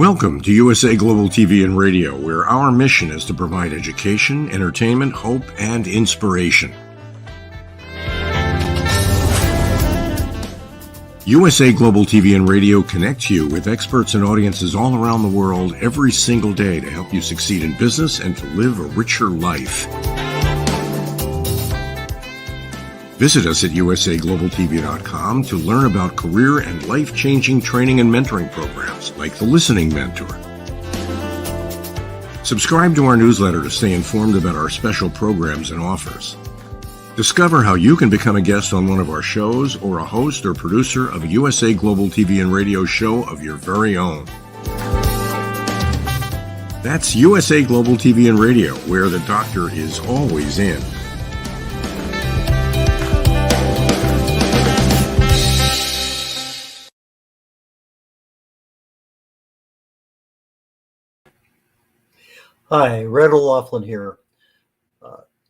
Welcome to USA Global TV and Radio, where our mission is to provide education, entertainment, hope, and inspiration. USA Global TV and Radio connects you with experts and audiences all around the world every single day to help you succeed in business and to live a richer life. Visit us at usaglobaltv.com to learn about career and life-changing training and mentoring programs like the Listening Mentor. Subscribe to our newsletter to stay informed about our special programs and offers. Discover how you can become a guest on one of our shows or a host or producer of a USA Global TV and Radio show of your very own. That's USA Global TV and Radio, where the doctor is always in. Hi, Red O'Loughlin here,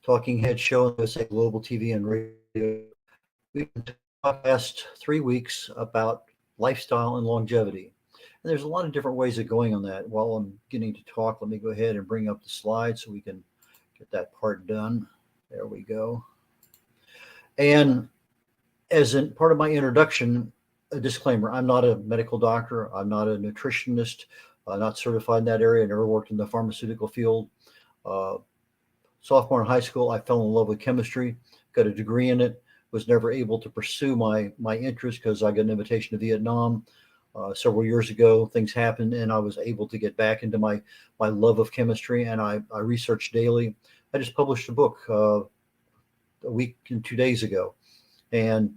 Talking Head Show on USA Global TV and Radio. We've been talking the last 3 weeks about lifestyle and longevity. And there's a lot of different ways of going on that. While I'm getting to talk, let me go ahead and bring up the slides so we can get that part done. There we go. And as in part of my introduction, a disclaimer, I'm not a medical doctor. I'm not a nutritionist. Not certified in that area. I never worked in the pharmaceutical field. Sophomore in high school, I fell in love with chemistry, got a degree in it, was never able to pursue my interest because I got an invitation to Vietnam several years ago. Things happened and I was able to get back into my love of chemistry, and I researched daily. I just published a book a week and 2 days ago, and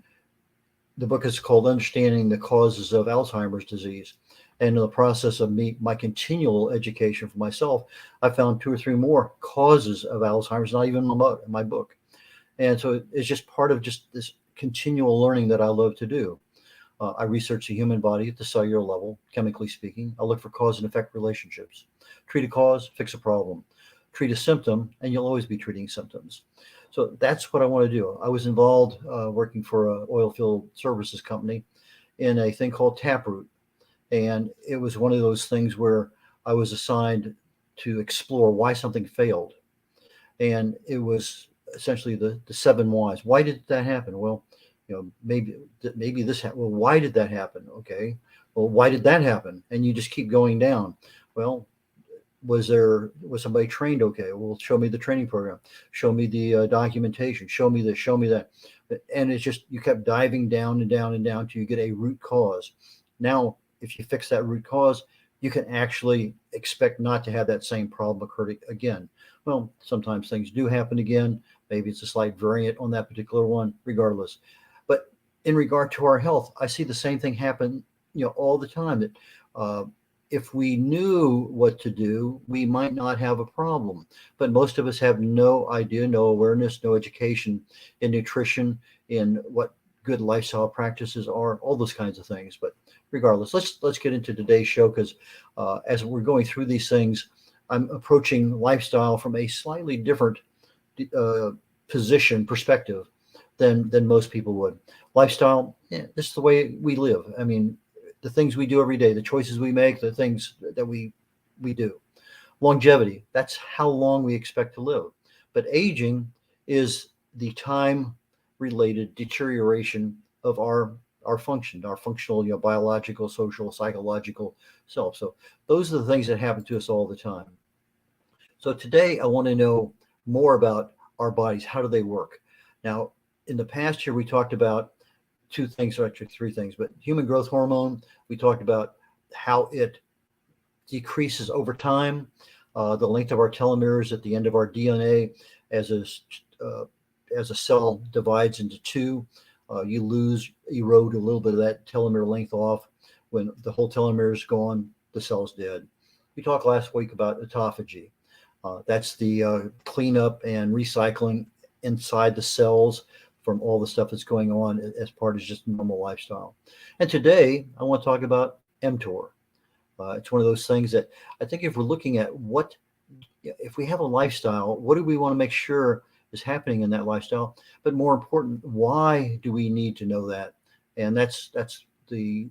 the book is called Understanding the Causes of Alzheimer's Disease. And in the process of my continual education for myself, I found 2 or 3 more causes of Alzheimer's, not even in my book. And so it's just part of just this continual learning that I love to do. I research the human body at the cellular level, chemically speaking. I look for cause and effect relationships. Treat a cause, fix a problem. Treat a symptom, and you'll always be treating symptoms. So that's what I want to do. I was involved working for an oil field services company in a thing called Taproot. And it was one of those things where I was assigned to explore why something failed. And it was essentially the 7 whys. Why did that happen? Well, maybe this happened. Well, why did that happen? Okay. Well, why did that happen? And you just keep going down. Well, was somebody trained? Okay. Well, show me the training program. Show me the documentation. Show me this. Show me that. And it's just, you kept diving down and down and down till you get a root cause. Now, if you fix that root cause, you can actually expect not to have that same problem occur again. Well, sometimes things do happen again. Maybe it's a slight variant on that particular one, regardless. But in regard to our health, I see the same thing happen, all the time. That if we knew what to do, we might not have a problem. But most of us have no idea, no awareness, no education in nutrition, in what good lifestyle practices are, all those kinds of things. But regardless, let's get into today's show, because as we're going through these things, I'm approaching lifestyle from a slightly different perspective than most people would. Lifestyle, this is the way we live. I mean, the things we do every day, the choices we make, the things that we do. Longevity, that's how long we expect to live. But aging is the time-related deterioration of our function, our functional, biological, social, psychological self. So those are the things that happen to us all the time. So today I want to know more about our bodies. How do they work? Now, in the past year, we talked about 2 things, or actually 3 things, but human growth hormone, we talked about how it decreases over time, the length of our telomeres at the end of our DNA as a cell divides into 2. You erode a little bit of that telomere length off. When the whole telomere is gone, the cell's dead. We talked last week about autophagy. That's the cleanup and recycling inside the cells from all the stuff that's going on as part of just normal lifestyle. And today, I want to talk about Mtor. It's one of those things that I think if we're looking at if we have a lifestyle, what do we want to make sure is happening in that lifestyle? But more important, why do we need to know that? And that's the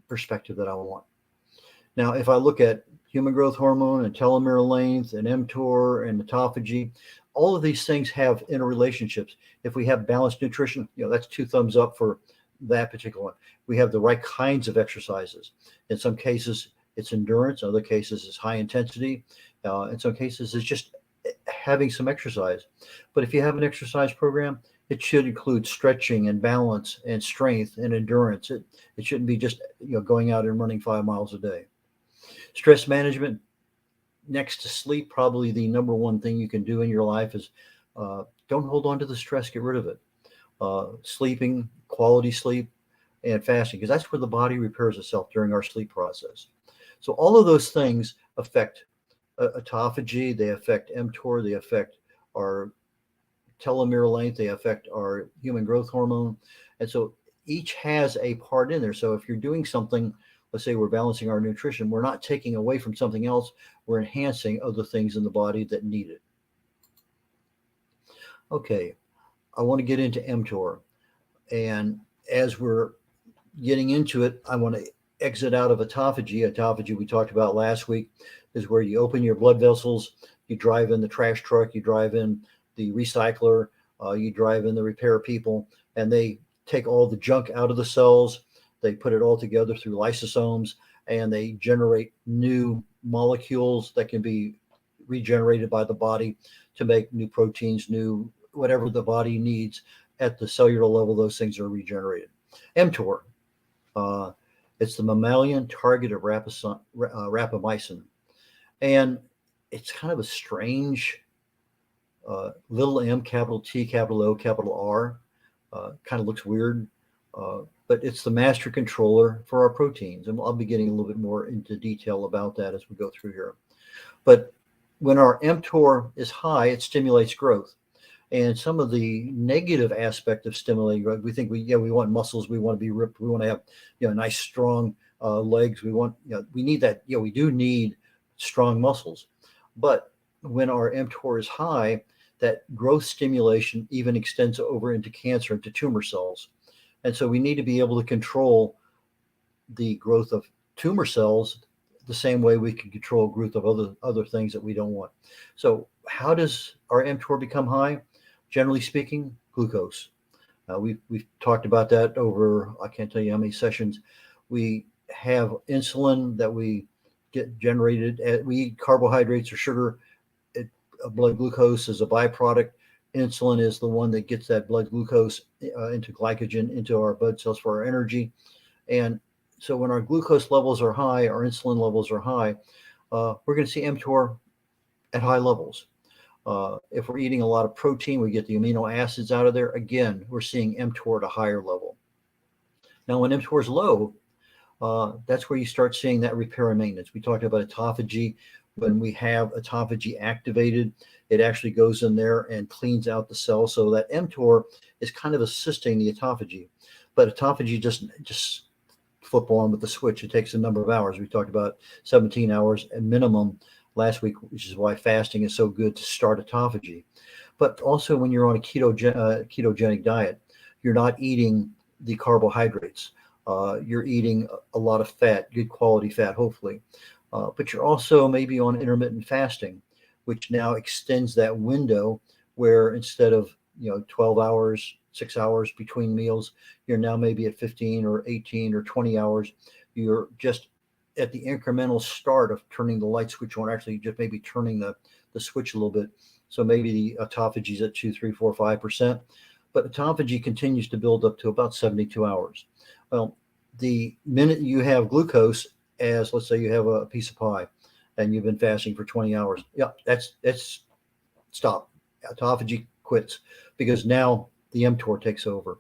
perspective that I want. Now, if I look at human growth hormone and telomere length and mTOR and autophagy, all of these things have interrelationships. If we have balanced nutrition, that's 2 thumbs up for that particular one. We have the right kinds of exercises. In some cases, it's endurance. In other cases, it's high intensity. In some cases, it's just having some exercise. But if you have an exercise program, it should include stretching and balance and strength and endurance. It shouldn't be just going out and running 5 miles a day. Stress management, next to sleep, probably the number one thing you can do in your life is don't hold on to the stress, get rid of it. Sleeping, quality sleep, and fasting, because that's where the body repairs itself during our sleep process. So all of those things affect autophagy, they affect mTOR, they affect our telomere length, they affect our human growth hormone. And so each has a part in there. So if you're doing something, let's say we're balancing our nutrition, we're not taking away from something else, we're enhancing other things in the body that need it. Okay, I want to get into mTOR. And as we're getting into it, I want to exit out of autophagy. Autophagy, we talked about last week, is where you open your blood vessels, you drive in the trash truck, you drive in the recycler, you drive in the repair people, and they take all the junk out of the cells. They put it all together through lysosomes, and they generate new molecules that can be regenerated by the body to make new proteins, new whatever the body needs at the cellular level. Those things are regenerated. mTOR, it's the mammalian target of rapamycin, and it's kind of a strange little m, capital T, capital O, capital R. Kind of looks weird, but it's the master controller for our proteins. And I'll be getting a little bit more into detail about that as we go through here. But when our mTOR is high, it stimulates growth. And some of the negative aspect of stimulating growth, we think we want muscles, we want to be ripped, we want to have nice strong legs. We need that. We do need strong muscles. But when our mTOR is high, that growth stimulation even extends over into cancer, into tumor cells. And so we need to be able to control the growth of tumor cells the same way we can control growth of other things that we don't want. So how does our mTOR become high? Generally speaking, glucose. We've talked about that over, I can't tell you how many sessions. We have insulin that we get generated. We eat carbohydrates or sugar. Blood glucose is a byproduct. Insulin is the one that gets that blood glucose into glycogen, into our blood cells for our energy. And so when our glucose levels are high, our insulin levels are high, we're going to see mTOR at high levels. If we're eating a lot of protein, we get the amino acids out of there. Again, we're seeing mTOR at a higher level. Now, when mTOR is low, that's where you start seeing that repair and maintenance. We talked about autophagy. When we have autophagy activated, it actually goes in there and cleans out the cell. So that mTOR is kind of assisting the autophagy. But autophagy doesn't just flip on with the switch. It takes a number of hours. We talked about 17 hours at minimum last week, which is why fasting is so good to start autophagy. But also when you're on a ketogenic diet, you're not eating the carbohydrates. You're eating a lot of fat, good quality fat, hopefully. But you're also maybe on intermittent fasting, which now extends that window where instead of 12 hours, 6 hours between meals, you're now maybe at 15 or 18 or 20 hours. You're just at the incremental start of turning the light switch on, actually just maybe turning the switch a little bit. So maybe the autophagy is at 2, 3, 4, 5%, but autophagy continues to build up to about 72 hours. Well, the minute you have glucose, as let's say you have a piece of pie and you've been fasting for 20 hours, that's stop. Autophagy quits because now the mTOR takes over.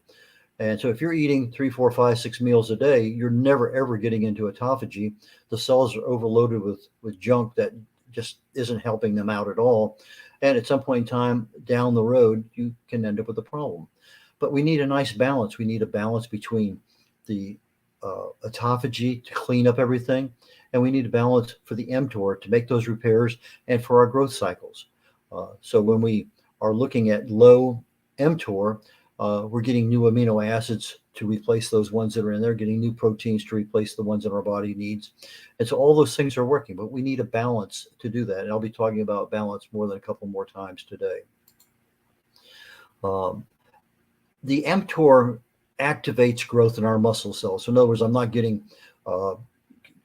And so if you're eating 3, 4, 5, 6 meals a day, you're never, ever getting into autophagy. The cells are overloaded with junk that just isn't helping them out at all. And at some point in time down the road, you can end up with a problem. But we need a nice balance. We need a balance between the autophagy to clean up everything, and we need a balance for the mTOR to make those repairs and for our growth cycles. So when we are looking at low mTOR, we're getting new amino acids to replace those ones that are in there, getting new proteins to replace the ones that our body needs. And so all those things are working, but we need a balance to do that. And I'll be talking about balance more than a couple more times today. The Mtor activates growth in our muscle cells. So in other words, I'm not getting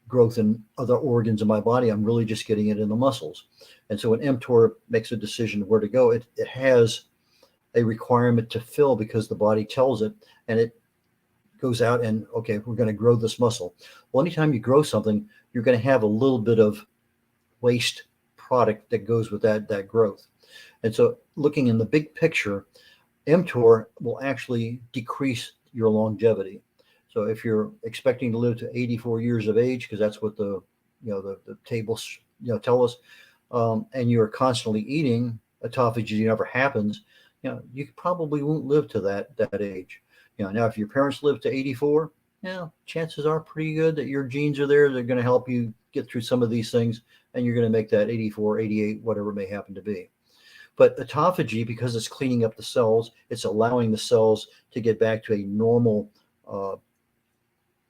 growth in other organs in my body. I'm really just getting it in the muscles. And so when Mtor makes a decision where to go, it has a requirement to fill because the body tells it, and it goes out and, okay, we're going to grow this muscle. Well, anytime you grow something, you're going to have a little bit of waste product that goes with that growth. And so looking in the big picture, Mtor will actually decrease your longevity. So if you're expecting to live to 84 years of age, because that's what the tables tell us, and you're constantly eating, autophagy never happens, you probably won't live to that age. Now if your parents live to 84, chances are pretty good that your genes are there. They're going to help you get through some of these things, and you're going to make that 84, 88, whatever it may happen to be. But autophagy, because it's cleaning up the cells, it's allowing the cells to get back to a normal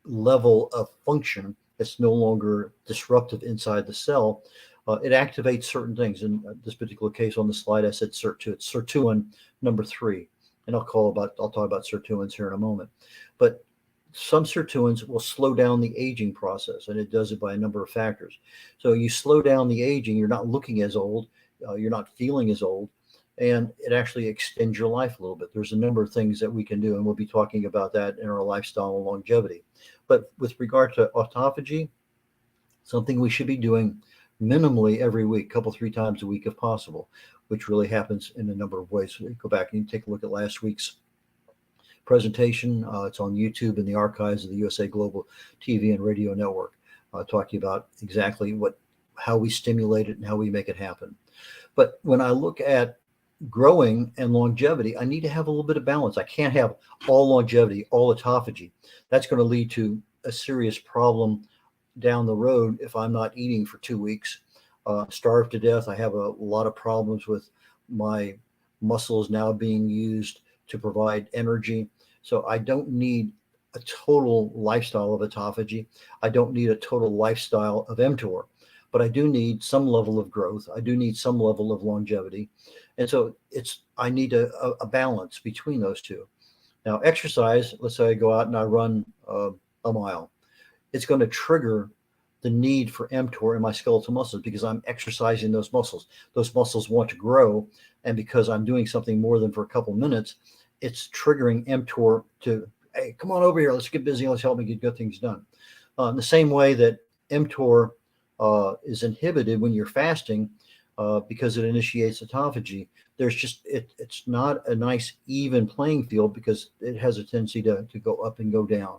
level of function that's no longer disruptive inside the cell. It activates certain things. In this particular case on the slide, I said Sirtuin number 3, and I'll talk about Sirtuins here in a moment. But some Sirtuins will slow down the aging process, and it does it by a number of factors. So you slow down the aging, you're not looking as old, you're not feeling as old, and it actually extends your life a little bit. There's a number of things that we can do, and we'll be talking about that in our lifestyle and longevity. But with regard to autophagy, something we should be doing minimally every week, 3 times a week if possible, which really happens in a number of ways. So go back and take a look at last week's presentation. It's on YouTube in the archives of the USA Global TV and Radio Network, talking about exactly how we stimulate it and how we make it happen. But when I look at growing and longevity, I need to have a little bit of balance. I can't have all longevity, all autophagy. That's going to lead to a serious problem down the road if I'm not eating for 2 weeks, starve to death. I have a lot of problems with my muscles now being used to provide energy. So I don't need a total lifestyle of autophagy. I don't need a total lifestyle of Mtor, but I do need some level of growth. I do need some level of longevity. And so I need a balance between those two. Now, exercise, let's say I go out and I run a mile. It's going to trigger the need for Mtor in my skeletal muscles because I'm exercising those muscles. Those muscles want to grow. And because I'm doing something more than for a couple minutes, it's triggering Mtor to, hey, come on over here. Let's get busy. Let's help me get good things done. In the same way that Mtor is inhibited when you're fasting because it initiates autophagy. It's not a nice even playing field because it has a tendency to go up and go down.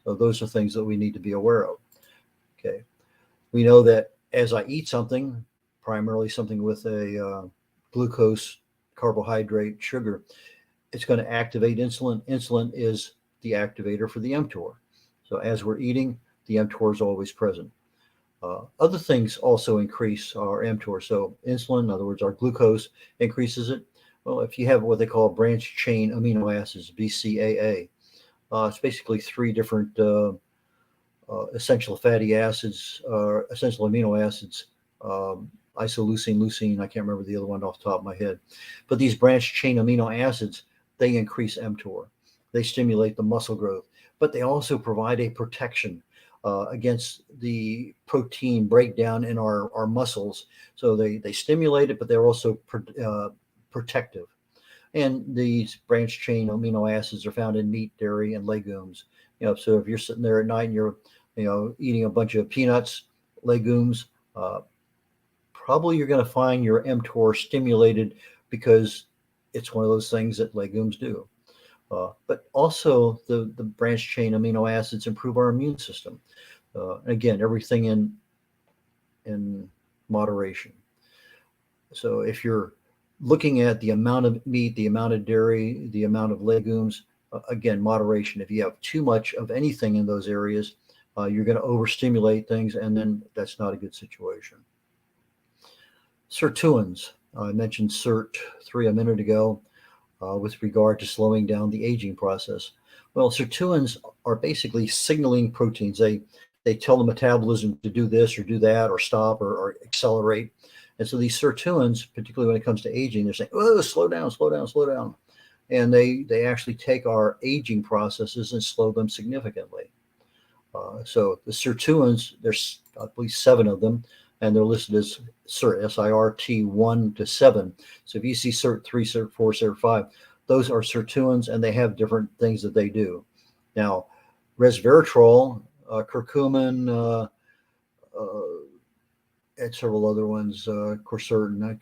So those are things that we need to be aware of. Okay, we know that as I eat something, primarily something with a glucose, carbohydrate, sugar, it's going to activate insulin. Insulin is the activator for the Mtor. So as we're eating, the Mtor is always present. Other things also increase our Mtor. So insulin, in other words, our glucose increases it. Well, if you have what they call branch chain amino acids, BCAA, it's basically 3 different essential fatty acids, essential amino acids, isoleucine, leucine, I can't remember the other one off the top of my head. But these branch chain amino acids, they increase Mtor. They stimulate the muscle growth, but they also provide a protection against the protein breakdown in our muscles. So they stimulate it, but they're also protective. And these branch chain amino acids are found in meat, dairy, and legumes. So if you're sitting there at night and you're eating a bunch of peanuts, legumes, probably you're going to find your Mtor stimulated because it's one of those things that legumes do. But also the branch chain amino acids improve our immune system. Again, everything in moderation. So if you're looking at the amount of meat, the amount of dairy, the amount of legumes, again, moderation. If you have too much of anything in those areas, you're going to overstimulate things, and then that's not a good situation. Sirtuins. I mentioned Sirt3 a minute ago with regard to slowing down the aging process. Well, sirtuins are basically signaling proteins. They tell the metabolism to do this or do that or stop or accelerate. And so these sirtuins, particularly when it comes to aging, they're saying, "Oh, slow down, slow down, slow down," and they actually take our aging processes and slow them significantly. So the sirtuins, there's I believe 7 of them, and they're listed as SIRT, SIRT 1 to 7. So if you see SIRT 3, SIRT 4, SIRT 5, those are sirtuins, and they have different things that they do. Now, resveratrol, curcumin, and several other ones, quercetin,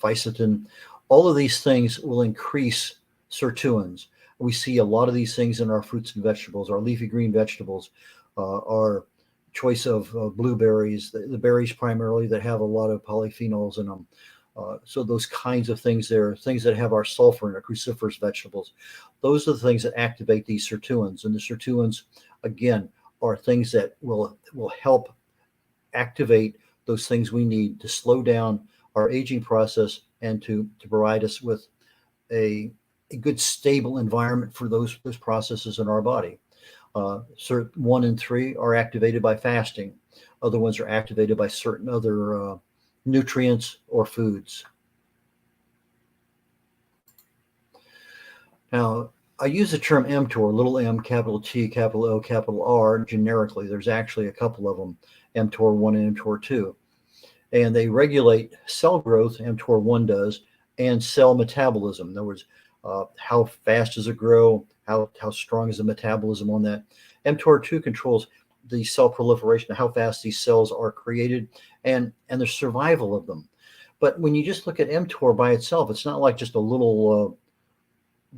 fisetin, all of these things will increase sirtuins. We see a lot of these things in our fruits and vegetables, our leafy green vegetables, our choice of blueberries, the berries primarily that have a lot of polyphenols in them. So those kinds of things there, things that have our sulfur in our cruciferous vegetables, those are the things that activate these sirtuins. And the sirtuins, again, are things that will help activate those things we need to slow down our aging process and to provide us with a good stable environment for those processes in our body. SIRT 1 and 3 are activated by fasting. Other ones are activated by certain other nutrients or foods. Now, I use the term mTOR, little m, capital T, capital O, capital R, generically. There's actually a couple of them, mTOR 1 and mTOR 2. And they regulate cell growth, mTOR 1 does, and cell metabolism. In other words, how fast does it grow? How strong is the metabolism on that? mTOR 2 controls the cell proliferation, how fast these cells are created, and the survival of them. But when you just look at mTOR by itself, it's not like just a little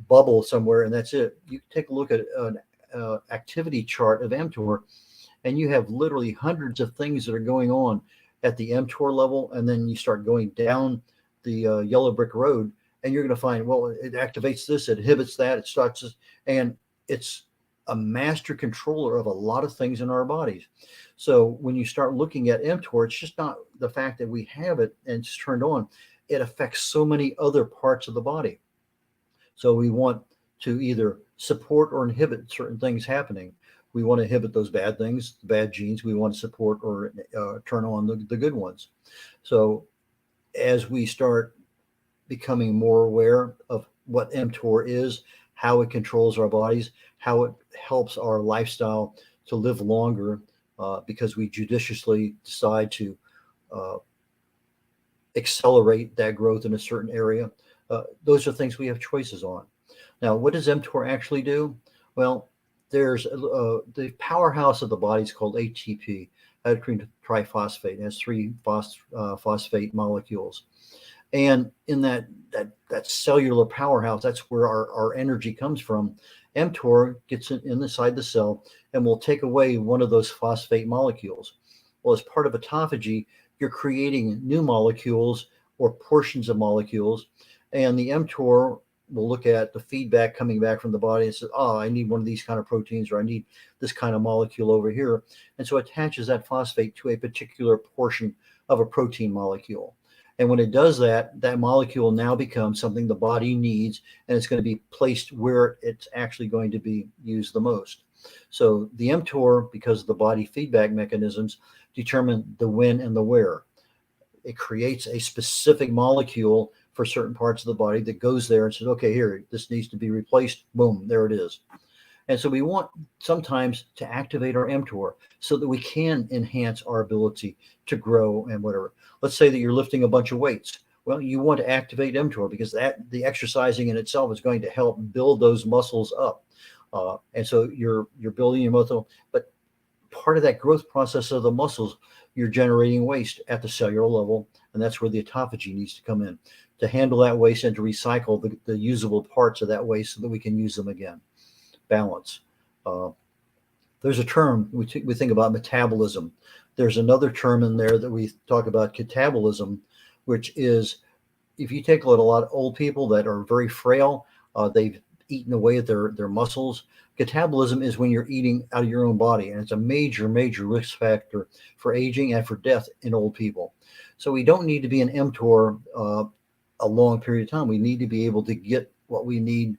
bubble somewhere and that's it. You take a look at an activity chart of mTOR, and you have literally hundreds of things that are going on at the mTOR level, and then you start going down the yellow brick road, and you're going to find, well, it activates this, it inhibits that, it starts this, and it's a master controller of a lot of things in our bodies. So when you start looking at mTOR, it's just not the fact that we have it and it's turned on. It affects so many other parts of the body. So we want to either support or inhibit certain things happening. We want to inhibit those bad things, the bad genes. We want to support or turn on the good ones. So as we start becoming more aware of what mTOR is, how it controls our bodies, how it helps our lifestyle to live longer, because we judiciously decide to accelerate that growth in a certain area. Those are things we have choices on. Now, what does mTOR actually do? Well, there's the powerhouse of the body is called ATP, adenosine triphosphate. It has 3 phosphate molecules. And in that cellular powerhouse, that's where our energy comes from. mTOR gets inside the cell and will take away one of those phosphate molecules. Well, as part of autophagy, you're creating new molecules or portions of molecules, and the mTOR will look at the feedback coming back from the body and says, oh, I need one of these kind of proteins, or I need this kind of molecule over here. And so it attaches that phosphate to a particular portion of a protein molecule. And when it does that, that molecule now becomes something the body needs, and it's going to be placed where it's actually going to be used the most. So the mTOR, because of the body feedback mechanisms, determine the when and the where. It creates a specific molecule for certain parts of the body that goes there and says, okay, here, this needs to be replaced. Boom, there it is. And so we want sometimes to activate our mTOR so that we can enhance our ability to grow and whatever. Let's say that you're lifting a bunch of weights. Well, you want to activate mTOR because the exercising in itself is going to help build those muscles up. And so you're building your muscle, but part of that growth process of the muscles, you're generating waste at the cellular level, and that's where the autophagy needs to come in to handle that waste and to recycle the usable parts of that waste so that we can use them again. Balance. There's a term we think about metabolism. There's another term in there that we talk about, catabolism, which is if you take a lot of old people that are very frail, they've eaten away at their muscles. Catabolism is when you're eating out of your own body, and it's a major risk factor for aging and for death in old people. So we don't need to be an mTOR a long period of time. We need to be able to get what we need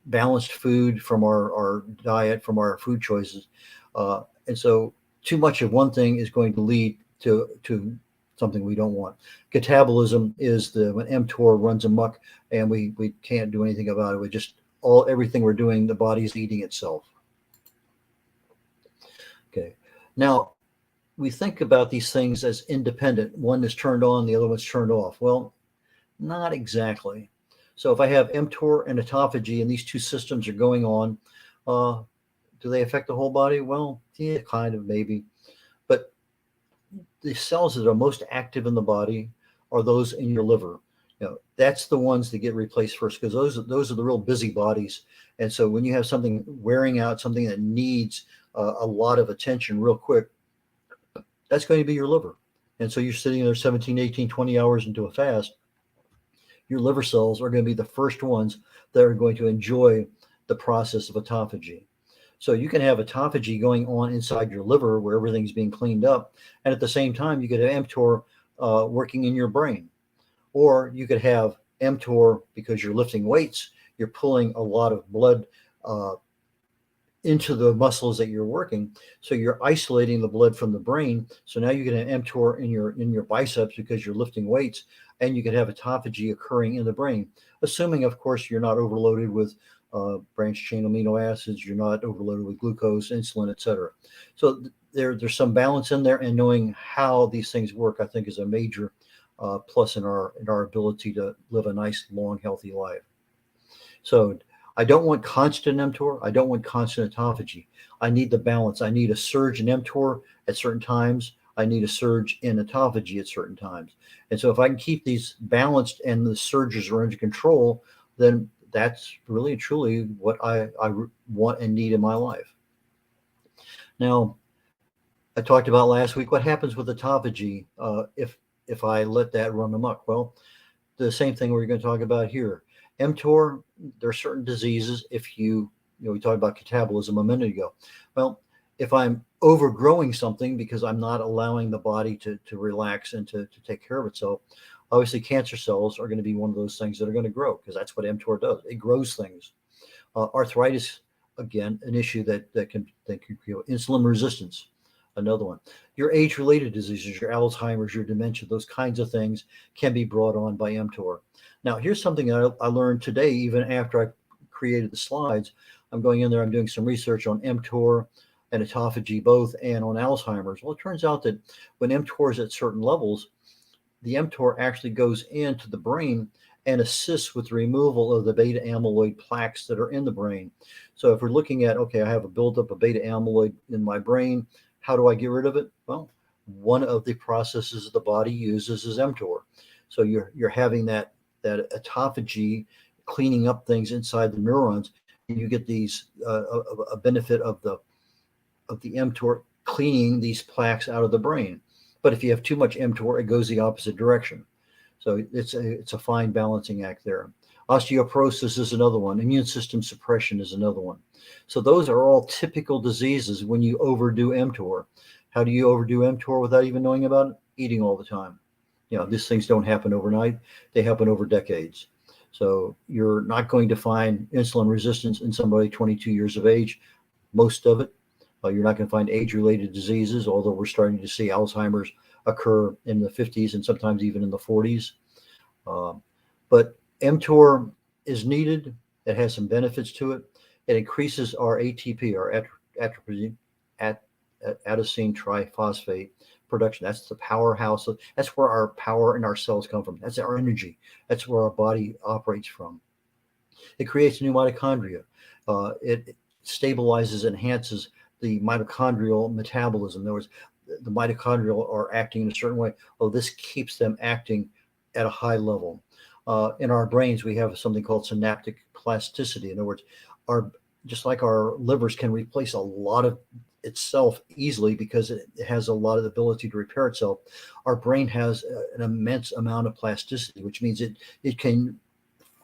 balanced food from our diet, from our food choices. And so too much of one thing is going to lead to something we don't want. Catabolism is when mTOR runs amok and we can't do anything about it. We just everything we're doing, the body's eating itself. Okay. Now we think about these things as independent. One is turned on, the other one's turned off. Well, not exactly. So if I have mTOR and autophagy and these two systems are going on, do they affect the whole body? Well, yeah, kind of, maybe. But the cells that are most active in the body are those in your liver. That's the ones that get replaced first, because those are the real busy bodies. And so when you have something wearing out, something that needs a lot of attention real quick, that's going to be your liver. And so you're sitting there 17, 18, 20 hours into a fast. Your liver cells are going to be the first ones that are going to enjoy the process of autophagy. So you can have autophagy going on inside your liver where everything's being cleaned up. And at the same time, you could have mTOR working in your brain. Or you could have mTOR because you're lifting weights, you're pulling a lot of blood into the muscles that you're working. So you're isolating the blood from the brain. So now you can have mTOR in your biceps because you're lifting weights, and you can have autophagy occurring in the brain, assuming, of course, you're not overloaded with branched chain amino acids, you're not overloaded with glucose, insulin, etc. So there's some balance in there, and knowing how these things work, I think, is a major plus in our ability to live a nice, long, healthy life. So I don't want constant mTOR. I don't want constant autophagy. I need the balance. I need a surge in mTOR at certain times. I need a surge in autophagy at certain times. And so if I can keep these balanced and the surges are under control, then that's really truly what I want and need in my life. Now, I talked about last week what happens with autophagy if I let that run amok. Well, the same thing we're going to talk about here. mTOR, there are certain diseases. If we talked about catabolism a minute ago. Well, if I'm overgrowing something because I'm not allowing the body to relax and to take care of itself, obviously cancer cells are going to be one of those things that are going to grow, because that's what mTOR does. It grows things. Arthritis, again, an issue that can insulin resistance, another one. Your age-related diseases, your Alzheimer's, your dementia, those kinds of things can be brought on by mTOR. Now, here's something that I learned today, even after I created the slides. I'm going in there, I'm doing some research on mTOR and autophagy both, and on Alzheimer's. Well, it turns out that when mTOR is at certain levels, the mTOR actually goes into the brain and assists with the removal of the beta amyloid plaques that are in the brain. So if we're looking at, okay, I have a buildup of beta amyloid in my brain, how do I get rid of it? Well, one of the processes the body uses is mTOR. So you're having that autophagy cleaning up things inside the neurons, and you get these a benefit of the mTOR cleaning these plaques out of the brain. But if you have too much mTOR, it goes the opposite direction. So it's a fine balancing act there. Osteoporosis is another one. Immune system suppression is another one. So those are all typical diseases when you overdo mTOR. How do you overdo mTOR without even knowing about it? Eating all the time. These things don't happen overnight. They happen over decades. So you're not going to find insulin resistance in somebody 22 years of age, most of it. You're not going to find age-related diseases, although we're starting to see Alzheimer's occur in the 50s and sometimes even in the 40s. But mTOR is needed. It has some benefits to it. It increases our ATP, our adenosine triphosphate production. That's the powerhouse. That's where our power and our cells come from. That's our energy. That's where our body operates from. It creates new mitochondria. It stabilizes, enhances the mitochondrial metabolism. In other words, the mitochondria are acting in a certain way. This keeps them acting at a high level. In our brains, we have something called synaptic plasticity. In other words, just like our livers can replace a lot of itself easily because it has a lot of the ability to repair itself, our brain has an immense amount of plasticity, which means it can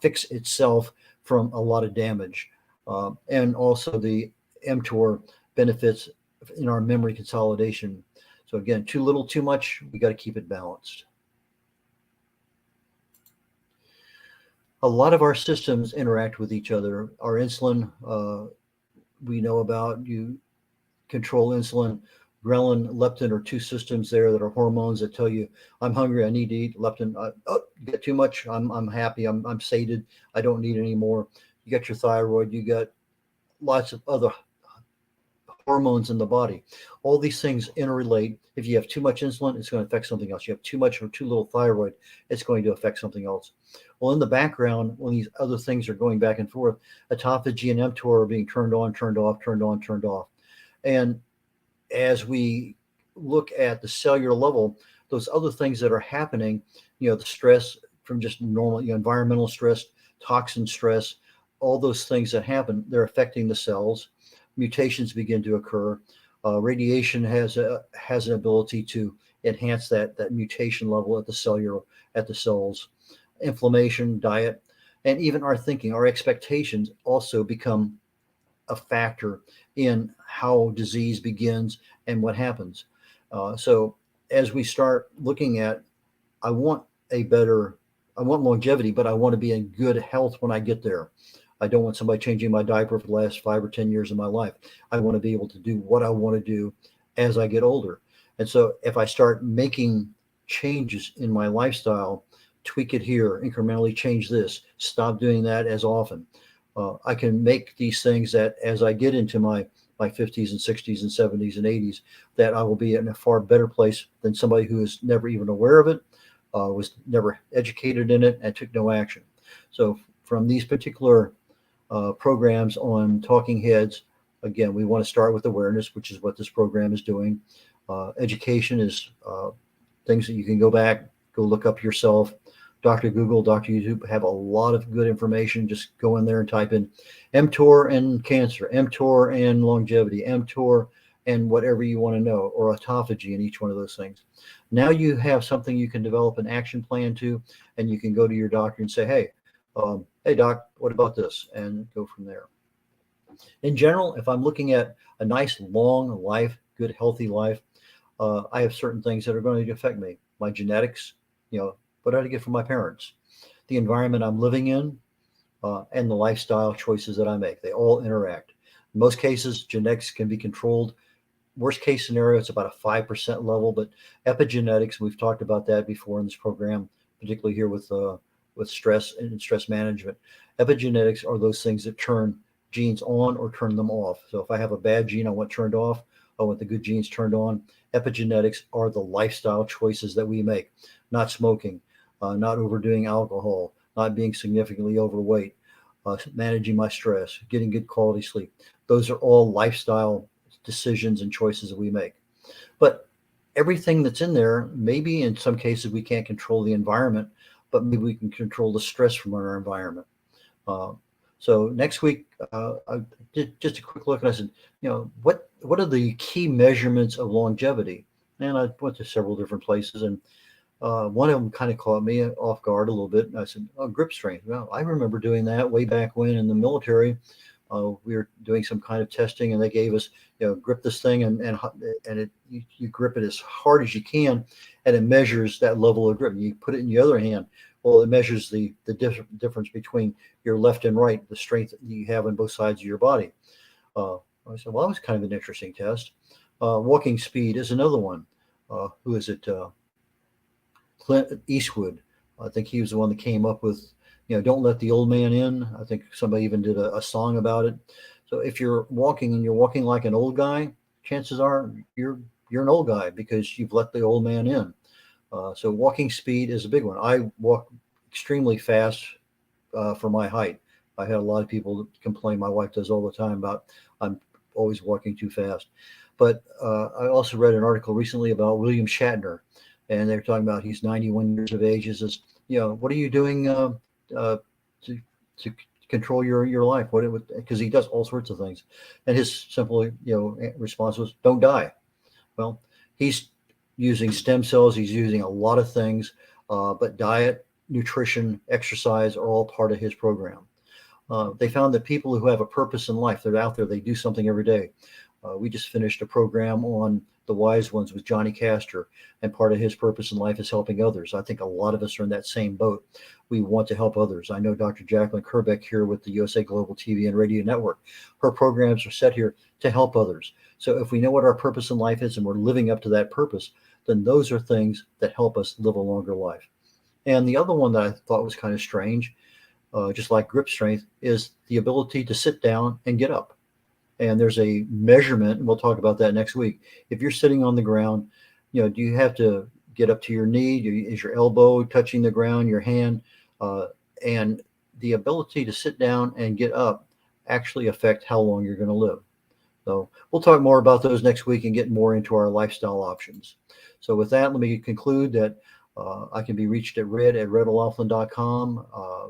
fix itself from a lot of damage. And also the mTOR benefits in our memory consolidation. So again, too little, too much, we got to keep it balanced. a lot of our systems interact with each other. Our insulin, we know about. You control insulin. Ghrelin, leptin are two systems there that are hormones that tell you, I'm hungry, I need to eat. Leptin, oh, you get too much, I'm happy, I'm sated, I don't need any more. You got your thyroid, you got lots of other hormones in the body. All these things interrelate. If you have too much insulin, it's going to affect something else. You have too much or too little thyroid, it's going to affect something else. Well, in the background, when these other things are going back and forth, autophagy and mTOR are being turned on, turned off, turned on, turned off. And as we look at the cellular level, those other things that are happening, the stress from just normal, environmental stress, toxin stress, all those things that happen, they're affecting the cells. Mutations begin to occur. Radiation has an ability to enhance that mutation level at the cells. Inflammation, diet, and even our thinking, our expectations also become a factor in how disease begins and what happens. So as we start looking at, I want longevity, but I want to be in good health when I get there. I don't want somebody changing my diaper for the last 5 or 10 years of my life. I want to be able to do what I want to do as I get older. And so if I start making changes in my lifestyle, tweak it here, incrementally change this, stop doing that as often, I can make these things that as I get into my 50s and 60s and 70s and 80s, that I will be in a far better place than somebody who is never even aware of it, was never educated in it, and took no action. So from these particular programs on Talking Heads, again, we want to start with awareness, which is what this program is doing. Education is things that you can go look up yourself. Dr. Google, Dr. YouTube have a lot of good information. Just go in there and type in mTOR and cancer, mTOR and longevity, mTOR and whatever you want to know, or autophagy in each one of those things. Now you have something you can develop an action plan to, and you can go to your doctor and say, hey doc, what about this? And go from there. In general, if I'm looking at a nice long life, good healthy life, I have certain things that are going to affect me. My genetics, what did I get from my parents, the environment I'm living in, and the lifestyle choices that I make. They all interact. In most cases, genetics can be controlled. Worst case scenario, it's about a 5% level, but epigenetics, we've talked about that before in this program, particularly here with stress and stress management. Epigenetics are those things that turn genes on or turn them off. So if I have a bad gene, I want turned off. I want the good genes turned on. Epigenetics are the lifestyle choices that we make. Not smoking, not overdoing alcohol, not being significantly overweight, managing my stress, getting good quality sleep. Those are all lifestyle decisions and choices that we make. But everything that's in there, maybe in some cases we can't control the environment, but maybe we can control the stress from our environment. So next week, I did just a quick look, and I said, what are the key measurements of longevity? And I went to several different places, and one of them kind of caught me off guard a little bit. And I said, grip strength. Well, I remember doing that way back when in the military. We were doing some kind of testing, and they gave us, grip this thing, and you grip it as hard as you can, and it measures that level of grip. You put it in the other hand. Well, it measures the difference between your left and right, the strength that you have on both sides of your body. I said, well, that was kind of an interesting test. Walking speed is another one. Who is it? Clint Eastwood. I think he was the one that came up with, don't let the old man in. I think somebody even did a song about it. So if you're walking and you're walking like an old guy, chances are you're an old guy because you've let the old man in. So walking speed is a big one. I walk extremely fast for my height. I had a lot of people complain, my wife does all the time, about I'm always walking too fast. But I also read an article recently about William Shatner, and they're talking about he's 91 years of age. He says, what are you doing to control your life? Because he does all sorts of things. And his simple response was, don't die. Well, he's using stem cells. He's using a lot of things, but diet, nutrition, exercise are all part of his program. They found that people who have a purpose in life, they're out there, they do something every day. We just finished a program on the wise ones with Johnny Castor, and part of his purpose in life is helping others. I think a lot of us are in that same boat. We want to help others. I know Dr. Jacqueline Kerbeck here with the USA Global TV and Radio Network. Her programs are set here to help others. So if we know what our purpose in life is and we're living up to that purpose, then those are things that help us live a longer life. And the other one that I thought was kind of strange, just like grip strength, is the ability to sit down and get up. And there's a measurement, and we'll talk about that next week. If you're sitting on the ground, do you have to get up to your knee? Is your elbow touching the ground, your hand? And the ability to sit down and get up actually affect how long you're going to live. So we'll talk more about those next week and get more into our lifestyle options. So with that, let me conclude that I can be reached at red@redolaughlin.com.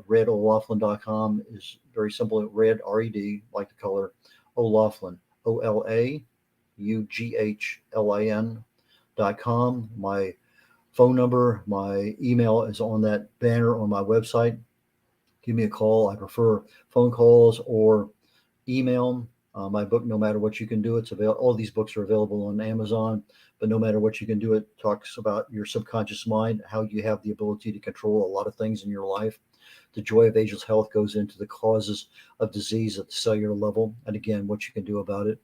Redolaughlin.com is very simple. Red, R-E-D, like the color, O'Laughlin, OLAUGHLIN.com. My phone number, my email is on that banner on my website. Give me a call. I prefer phone calls or email. My book, No Matter What You Can Do, all these books are available on Amazon, but No Matter What You Can Do, it talks about your subconscious mind, how you have the ability to control a lot of things in your life. The Joy of Ageless Health goes into the causes of disease at the cellular level, and again, what you can do about it.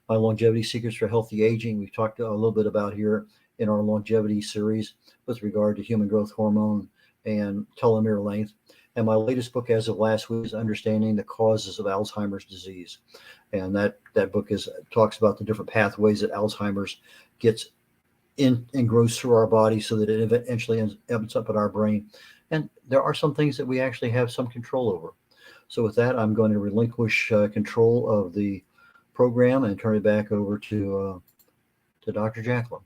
My Longevity Secrets for Healthy Aging, we've talked a little bit about here in our longevity series with regard to human growth hormone and telomere length. And my latest book as of last week is Understanding the Causes of Alzheimer's Disease. And that book talks about the different pathways that Alzheimer's gets in and grows through our body so that it eventually ends up in our brain. And there are some things that we actually have some control over. So with that, I'm going to relinquish control of the program and turn it back over to Dr. Jacqueline.